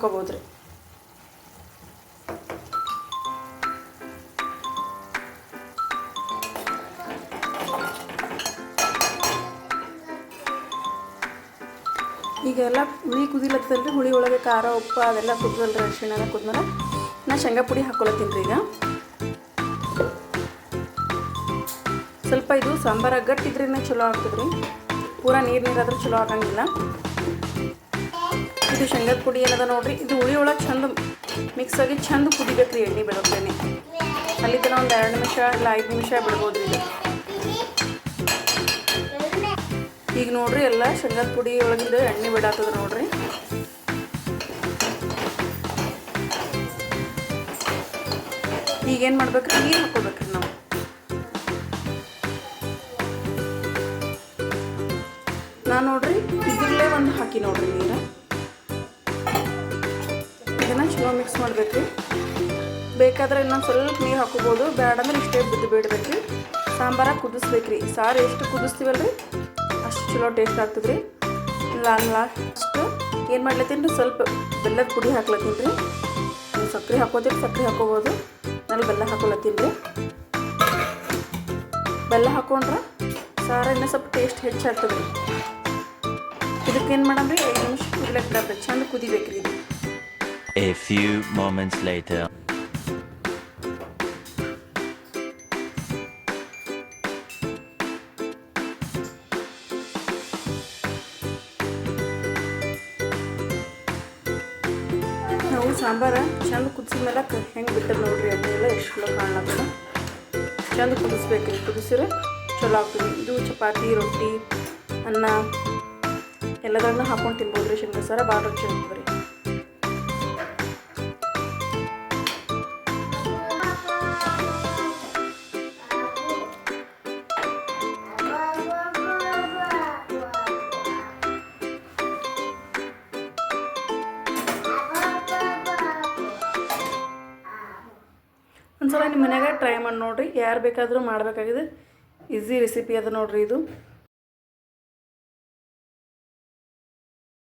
ಹಾಕೋಬೋದು ರೀ. ಈಗ ಎಲ್ಲ ಹುಳಿ ಕುದಿಲತ್ತಲ್ರಿ, ಹುಳಿ ಒಳಗೆ ಖಾರ ಉಪ್ಪು ಅದೆಲ್ಲ ಕುದ್ದಲ್ರಿ, ಅರಿಶಿಣ ಎಲ್ಲ ಕುದ್ಮೇಲೆ ನಾ ಶೇಂಗಾ ಪುಡಿ ಹಾಕ್ಕೊಳತ್ತೀನಿ ರೀ. ಈಗ ಸ್ವಲ್ಪ ಇದು ಸಾಂಬಾರು ಗಟ್ಟಿದ್ರೇ ಚಲೋ ಆಗ್ತದ್ರಿ, ಪೂರಾ ನೀರಾದ್ರೆ ಚಲೋ ಆಗಂಗಿಲ್ಲ. ಇದು ಶೇಂಗಾದ ಪುಡಿ ಏನದ ನೋಡ್ರಿ, ಇದು ಹುಳಿ ಒಳಗೆ ಚಂದ ಮಿಕ್ಸ್ ಆಗಿ ಚಂದ ಕುದಿಬೇಕು ರೀ ಎಣ್ಣೆ ಬಿಡೋದ್ರೇನೆ. ಅಲ್ಲಿ ತನಕ ಒಂದು 2 ನಿಮಿಷ ಇಲ್ಲ 5 ನಿಮಿಷ ಬಿಡ್ಬೋದು ರೀ. ಈಗ ನೋಡ್ರಿ ಎಲ್ಲ ಶೇಂಗಾದ ಪುಡಿ ಒಳಗಿಂದ ಎಣ್ಣೆ ಬಿಡಾತದ ನೋಡ್ರಿ. ಈಗೇನು ಮಾಡ್ಬೇಕ್ರಿ, ನೀರು ಹಾಕೋಬೇಕ್ರಿ ನಾವು. ನಾನು ನೋಡ್ರಿ ಇದ್ರಲ್ಲೇ ಒಂದು ಹಾಕಿ ನೋಡ್ರಿ ನೀರು. ಇದನ್ನು ಚಲೋ ಮಿಕ್ಸ್ ಮಾಡ್ಬೇಕ್ರಿ. ಬೇಕಾದ್ರೆ ಇನ್ನೊಂದು ಸ್ವಲ್ಪ ನೀರು ಹಾಕೋಬೋದು, ಬೇಡ ಅಂದ್ರೆ ಇಷ್ಟೇ ಬಿದ್ದು ಬಿಡ್ಬೇಕ್ರಿ. ಸಾಂಬಾರ ಕುದಿಸ್ಬೇಕ್ರಿ. ಸಾರು ಎಷ್ಟು ಕುದಿಸ್ತೀವಲ್ರಿ ಅಷ್ಟು ಚಲೋ ಟೇಸ್ಟ್ ಆಗ್ತದೆ ರೀ. ಲಾಸ್ಟ್ ಏನು ಮಾಡ್ಲತ್ತೀನಿ ರೀ, ಸ್ವಲ್ಪ ಬೆಲ್ಲದ ಪುಡಿ ಹಾಕ್ಲತ್ತೀನಿ ರೀ. ಸಕ್ಕರೆ ಹಾಕೋತೀರಿ, ಸಕ್ಕರೆ ಹಾಕೋಬೋದು. ನಾನು ಬೆಲ್ಲ ಹಾಕೊಳತ್ತೀನಿ ರೀ. ಬೆಲ್ಲ ಹಾಕೊಂಡ್ರೆ ಸಾರು ಇನ್ನೂ ಸ್ವಲ್ಪ ಟೇಸ್ಟ್ ಹೆಚ್ಚಾಗ್ತದೆ ರೀ. ಇದಕ್ಕೇನು ಮಾಡಮ್ರಿ, 5 ನಿಮಿಷ ಕುದಿಲಕ್ಕೆ ಬಿಡಬೇಕು, ಚಂದ ಕುದಿಬೇಕ್ರಿ ಇದು. A few moments later. ನಾವು ಸಾಂಬಾರ ಚಂದ ಕುದಿಸಿದ ಮೇಲೆ ಹೆಂಗೆ ಬಿಟ್ಟದ ನೋಡ್ರಿ, ಅದನ್ನೆಲ್ಲ ಎಷ್ಟು ಚಲೋ ಕಾಣ್ಲತ್ತದ. ಚಂದ ಕುದಿಸ್ಬೇಕ್ರಿ, ಕುದಿಸಿದ್ರೆ ಚಲೋ ಆಗ್ತದೆ. ಇದು ಚಪಾತಿ, ರೊಟ್ಟಿ, ಅನ್ನ ಎಲ್ಲದನ್ನ ಹಾಕೊಂಡು ತಿನ್ಬೋದು ರೀ. ಶೇಂಗಾ ಸಾರ ಭಾಳ ರುಚಿ ಆಗ್ತದೆ ರೀ. ಒಂದ್ಸಲ ನಿಮ್ಮ ಮನ್ಯಾಗ ಟ್ರೈ ಮಾಡಿ ನೋಡಿರಿ, ಯಾರು ಬೇಕಾದರೂ ಮಾಡಬೇಕಾಗಿದೆ. ಈಸಿ ರೆಸಿಪಿ ಅದ ನೋಡಿರಿ ಇದು.